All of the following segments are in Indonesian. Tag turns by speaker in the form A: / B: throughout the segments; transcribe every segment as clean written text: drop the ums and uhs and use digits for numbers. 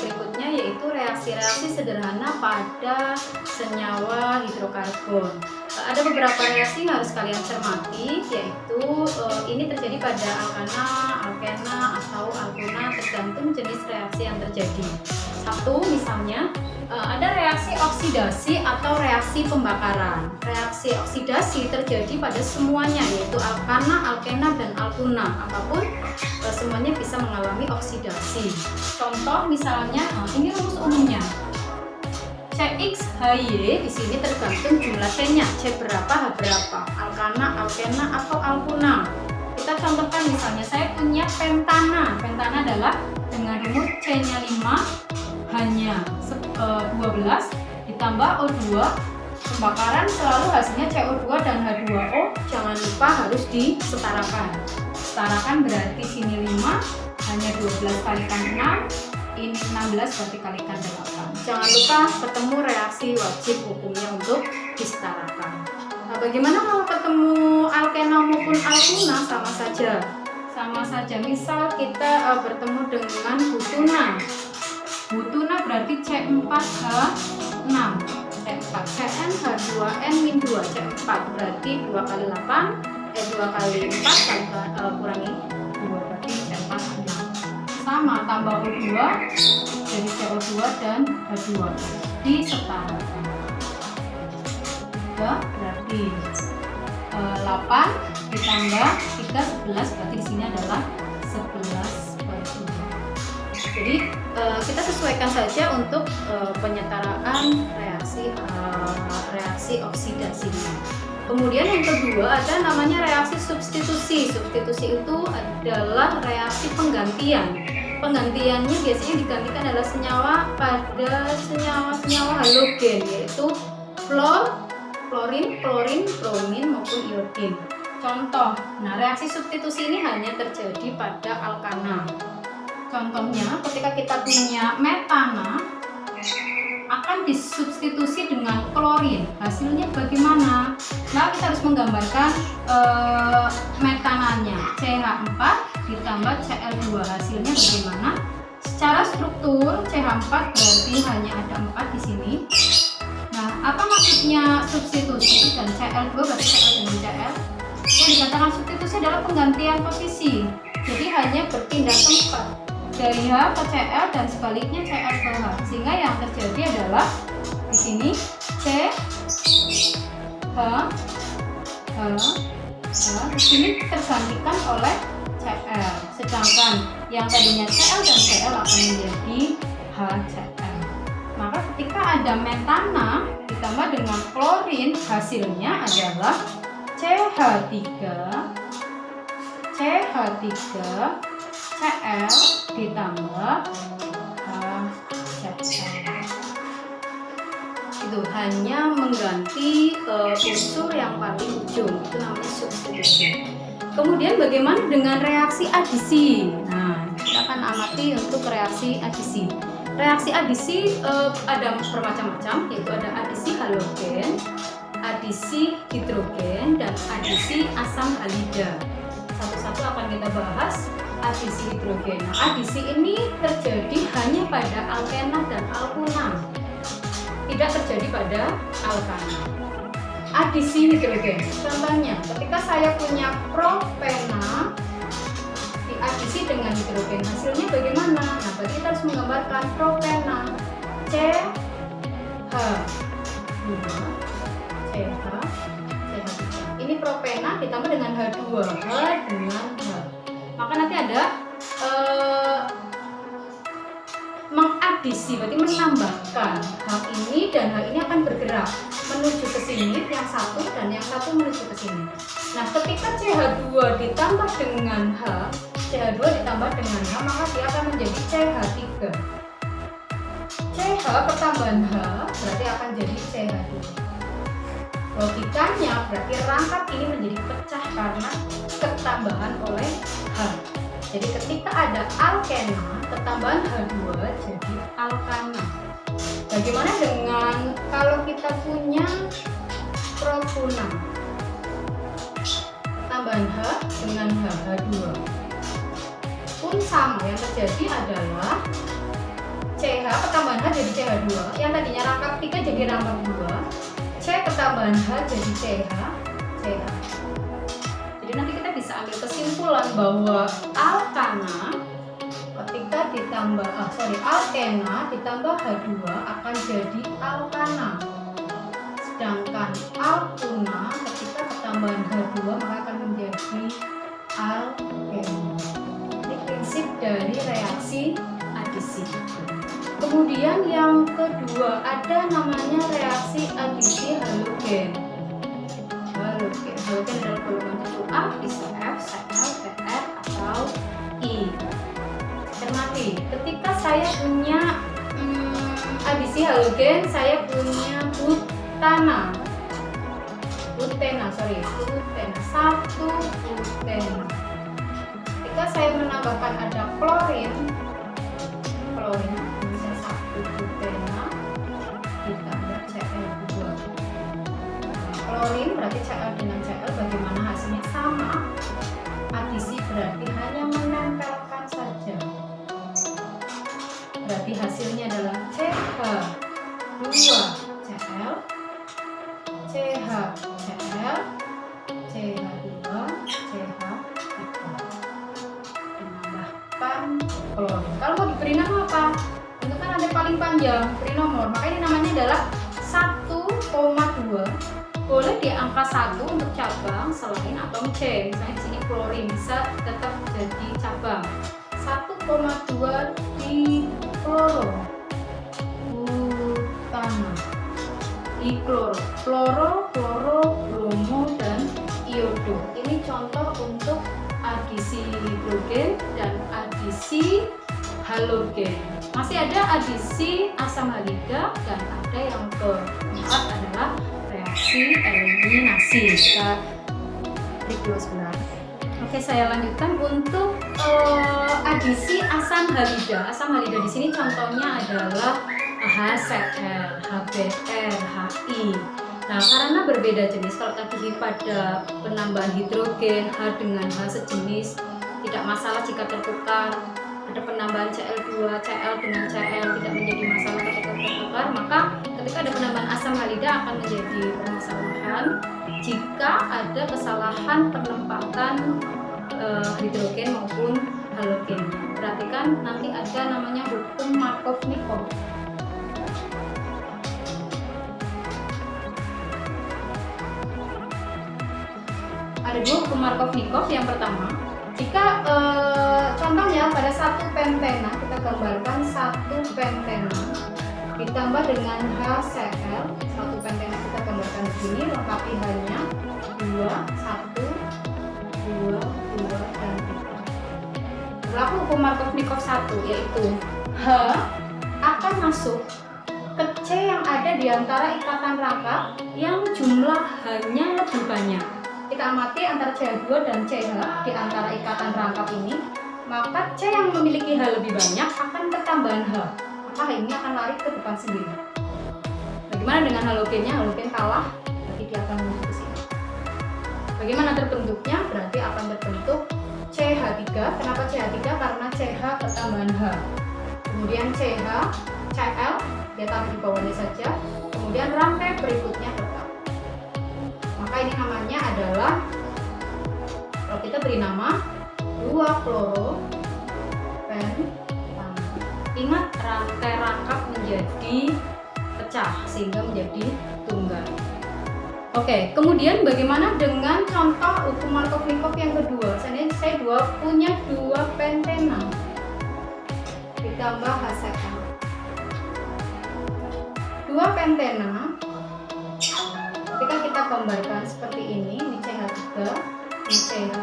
A: berikutnya yaitu reaksi-reaksi sederhana pada senyawa hidrokarbon. Ada beberapa reaksi yang harus kalian cermati, yaitu ini terjadi pada alkana, alkena, atau alkuna tergantung jenis reaksi yang terjadi. Satu, misalnya ada reaksi oksidasi atau reaksi pembakaran. Reaksi oksidasi terjadi pada semuanya, yaitu alkana, alkena, dan alkuna. Apapun semuanya bisa mengalami oksidasi. Contoh misalnya, ini rumus umumnya. CXHY di sini tergantung jumlah C-nya, C berapa, H berapa, alkana, alkena, atau alkuna. Kita contohkan misalnya saya punya pentana. Pentana adalah dengan rumus C-nya 5, H-nya 12 ditambah O2. Pembakaran selalu hasilnya CO2 dan H2O. Jangan lupa harus disetarakan. Setarakan berarti sini 5, hanya 12 kalikan 6, ini 16 berarti kalikan 8. Jangan lupa ketemu reaksi wajib hukumnya untuk disetarakan. Nah, bagaimana kalau ketemu alkena maupun alkuna? Sama saja. Misal kita bertemu dengan butuna. Butuna berarti C4H6, C4, Cn H2n-2, C4 berarti 2 kali 8, 2 kali 4 kurangi 2 berarti C4H6. Sama, tambah O2 jadi CO2 dan H2 disetarakan. Berarti 8 ditambah 3, 11 berarti di sini adalah 11/2. Jadi kita sesuaikan saja untuk penyetaraan reaksi oksidasi. Kemudian yang kedua ada namanya reaksi substitusi. Substitusi itu adalah reaksi penggantian. Penggantiannya biasanya digantikan adalah senyawa pada senyawa-senyawa halogen, yaitu fluor, klorin, bromin maupun iodin. Contoh, reaksi substitusi ini hanya terjadi pada alkana. Contohnya, ketika kita punya metana akan disubstitusi dengan klorin. Hasilnya bagaimana? Nah, kita harus menggambarkan metananya. CH4 ditambah Cl2. Hasilnya bagaimana? Secara struktur CH4 berarti hanya ada 4 di sini. Nah, apa maksudnya substitusi? Dan Cl2 berarti Cl dengan Cl. Yang dikatakan substitusi adalah penggantian posisi. Jadi hanya berpindah tempat dari H ke Cl dan sebaliknya Cl ke H, sehingga yang terjadi adalah di sini C H di sini tergantikan oleh Cl, sedangkan yang tadinya Cl dan Cl akan menjadi HCl. Maka ketika ada metana ditambah dengan klorin, hasilnya adalah CH3 Cl ditambah HCl. Itu hanya mengganti unsur yang paling ujung, itu namanya substitusi. Kemudian bagaimana dengan reaksi adisi? Nah, kita akan amati untuk reaksi adisi. Reaksi adisi ada bermacam-macam, yaitu ada adisi halogen, adisi hidrogen, dan adisi asam halida. Satu-satu akan kita bahas. Adisi hidrogen. Nah, adisi ini terjadi hanya pada alkena dan alkuna, tidak terjadi pada alkana. Adisi hidrogen, contohnya ketika saya punya propena diadisi dengan hidrogen, hasilnya bagaimana? Nah, berarti kita harus menggambarkan propena CH3. Ini propena ditambah dengan H2, H dengan H. Maka nanti ada mengadisi, berarti menambahkan H ini dan H ini akan bergerak menuju ke sini, yang satu dan yang satu menuju ke sini. Nah, ketika CH2 ditambah dengan H, CH2 ditambah dengan H, maka dia akan menjadi CH3. CH pertambahan H berarti akan jadi CH2. Logikanya berarti rangkap ini menjadi pecah karena ketambahan oleh H. Jadi ketika ada alkena, ketambahan H2 jadi alkana. Bagaimana dengan kalau kita punya propuna? Ketambahan H dengan H2 pun sama, yang terjadi adalah CH ketambahan H jadi CH2, yang tadinya rangkap 3 jadi rangkap 2, C ketambahan H jadi CH. Jadi nanti kita bisa ambil kesimpulan bahwa alkana ketika ditambah alkena ditambah H2 akan jadi alkana. Sedangkan alkuna ketika ketambahan H2 maka akan menjadi alkena. Ini prinsip dari reaksi adisi. Kemudian yang kedua ada namanya reaksi adisi halogen. Halogen adalah golongan tentu A, bisa F, Cl, Br atau I. Cermati, ketika saya punya adisi halogen, saya punya butena, satu butena. Ketika saya menambahkan ada klorin bisa satu butena ditambah Cl2. Klorin berarti Cl dengan Cl, bagaimana hasilnya sama? Adisi berarti hanya menempelkan saja. Berarti hasilnya adalah CH2Cl, CH2CH3. Menambahkan klorin. Kalau mau diberi nama apa? Itu kan ada paling panjang, beri nomor. Maka ini namanya adalah 1,2. Boleh di angka 1 untuk cabang selain atom C. Misalnya di sini klorin bisa tetap jadi cabang. 1,2 di kloro, butana, kloro, bromo, dan iodo. Ini contoh untuk adisi hidrogen dan adisi halogen. Masih ada adisi asam halida dan ada yang keempat adalah reaksi eliminasi. Kita break dulu sebentar. Oke, saya lanjutkan untuk adisi asam halida. Asam halida di sini contohnya adalah HCl, HBr, HI. Nah, karena berbeda jenis, kalau tadi pada penambahan hidrogen H dengan H sejenis tidak masalah jika tertukar. Ada penambahan Cl2, Cl dengan Cl tidak menjadi masalah ketika tertukar. Maka ketika ada penambahan asam halida akan menjadi permasalahan jika ada kesalahan penempatan hidrogen maupun halogen. Perhatikan nanti ada namanya hukum Markovnikov. Ada dua hukum Markovnikov. Yang pertama, jika contohnya pada satu pentena, kita gambarkan satu pentena ditambah dengan HCl, satu pentena kita gambarkan di sini, lengkapi hanya 2, 1, 2, 2, dan 3. Berlaku hukum Markovnikov 1, yaitu H akan masuk ke C yang ada di antara ikatan rangkap yang jumlah H-nya lebih banyak. Kita amati antara CH2 dan CH di antara ikatan rangkap ini, maka C yang memiliki H lebih banyak akan ketambahan H. Maka H ini akan lari ke depan sendiri. Bagaimana dengan halogennya? Halogen kalah, berarti dia akan menuju ke sini. Bagaimana terbentuknya? Berarti akan terbentuk CH3. Kenapa CH3? Karena CH ketambahan H. Kemudian CH, Cl, dia taruh di bawahnya saja. Kemudian rangkai berikutnya tetap. Maka ini namanya adalah, kalau kita beri nama 2-kloro-pentana. Ingat, rantai rangkap menjadi pecah sehingga menjadi tunggal. Oke, kemudian bagaimana dengan contoh hukum Markovnikov yang kedua? Saya punya 2 pentena ditambah HCl. 2 pentena ketika kita gambarkan seperti ini CH3, ini CH,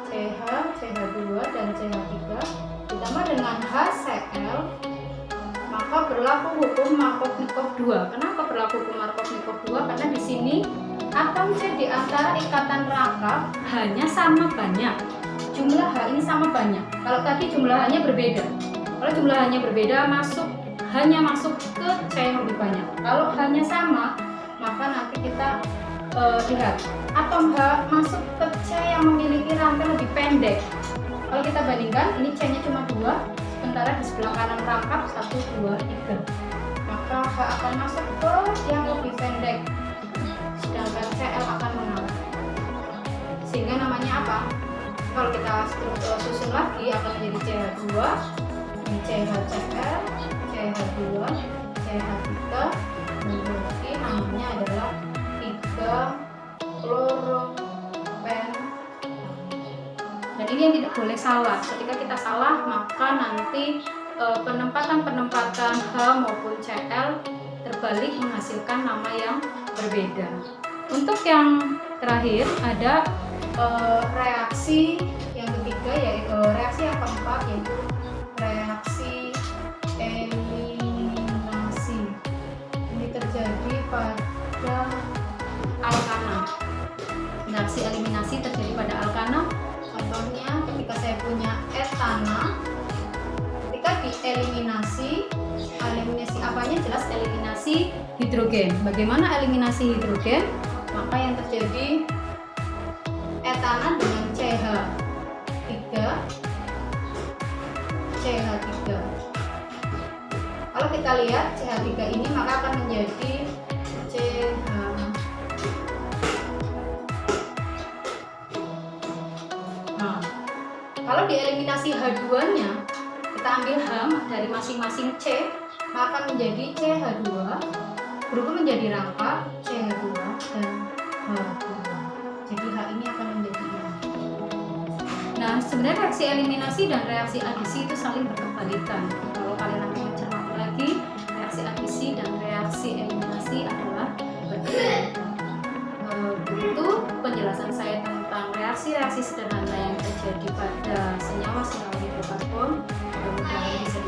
A: CH, CH2 dan CH3 ditambah dengan HCl, maka berlaku hukum Markovnikov 2. Kenapa berlaku hukum Markovnikov 2? Karena di sini atom C di antara ikatan rangkap hanya sama banyak. Jumlah H ini sama banyak. Kalau tadi jumlah H-nya berbeda. Kalau jumlah H-nya berbeda, hanya masuk ke C yang lebih banyak. Kalau H-nya sama, maka nanti kita lihat atom H masuk ke C yang memiliki rantai lebih pendek. Kalau kita bandingkan, ini C-nya cuma 2, sementara di sebelah kanan rangkap 1, 2, 3. Maka H akan masuk ke yang lebih pendek, sedangkan Cl akan mengalir. Sehingga namanya apa? Kalau kita susun lagi akan menjadi CH2, CHCl, CH2, CH3, berarti namanya adalah 3-chloropen. Dan ini yang tidak boleh salah. Ketika kita salah, maka nanti penempatan H maupun Cl terbalik menghasilkan nama yang berbeda. Untuk yang terakhir ada reaksi yang ketiga, yaitu reaksi yang keempat, yaitu reaksi eliminasi. Ini terjadi pada alkana. Reaksi eliminasi terjadi pada alkana. Contohnya ketika saya punya etana, ketika dieliminasi, eliminasi apanya? Jelas eliminasi hidrogen. Bagaimana eliminasi hidrogen? Maka yang terjadi etana dengan CH3, CH3. Kalau kita lihat CH3 ini maka akan menjadi CH. Nah, kalau dieliminasi H2-nya, kita ambil H dari masing-masing C, maka akan menjadi CH2 berubah menjadi rangkap CH2 dan H2. Jadi H ini akan menjadi ion. Nah, sebenarnya reaksi eliminasi dan reaksi adisi itu saling berkebalikan. Kalau kalian nanti mencermati lagi, reaksi adisi dan reaksi eliminasi adalah berbeda. Begitu penjelasan saya tentang reaksi-reaksi sederhana yang terjadi pada senyawa-senyawa hidrokarbon. Mudah-mudahan bisa